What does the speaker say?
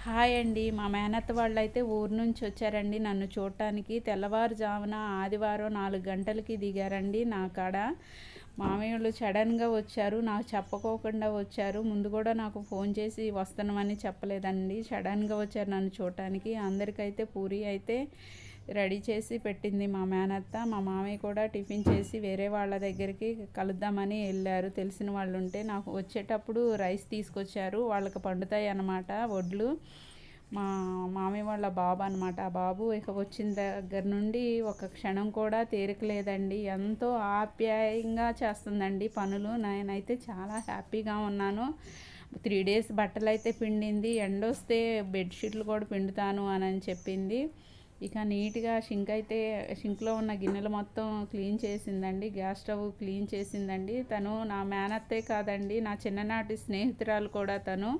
Hi అండి. మా మేనత్త వాళ్ళైతే ఊరు నుంచి వచ్చారండి నన్ను చూడటానికి. తెల్లవారుజామున ఆదివారం 4 గంటలకి దిగారండి నా కాడ. మామయ్యోళ్ళు సడన్‌గా వచ్చారు. నాకు చెప్పుకోకుండా వచ్చారు. ముందు కూడా నాకు ఫోన్ చేసి వస్తున్నామని చెప్పలేదండి. సడన్‌గా వచ్చారు నన్ను చూడటానికి. అందరికైతే పూరి అయితే రెడీ చేసి పెట్టింది మా మేనత్త. మా మామయ్య కూడా టిఫిన్ చేసి వేరే వాళ్ళ దగ్గరికి కలుద్దామని వెళ్ళారు. తెలిసిన వాళ్ళు ఉంటే నాకు వచ్చేటప్పుడు రైస్ తీసుకొచ్చారు. వాళ్ళకి పండుతాయి అన్నమాట వడ్లు. మా మామయ్య వాళ్ళ బాబు అనమాట. ఆ బాబు ఇక వచ్చిన దగ్గర నుండి ఒక క్షణం కూడా తీరిక లేదండి. ఎంతో ఆప్యాయంగా చేస్తుందండి పనులు. నేనైతే చాలా హ్యాపీగా ఉన్నాను. 3 డేస్ బట్టలైతే పిండింది. ఎండొస్తే బెడ్షీట్లు కూడా పిండుతాను అని చెప్పింది. ఇక నీట్‌గా షింక్‌లో ఉన్న గిన్నెలు మొత్తం క్లీన్ చేసిందండి. గ్యాస్ స్టవ్ క్లీన్ చేసిందండి. తను నా మేనత్తే కాదండి, నా చిన్ననాటి స్నేహితురాలు కూడా తను.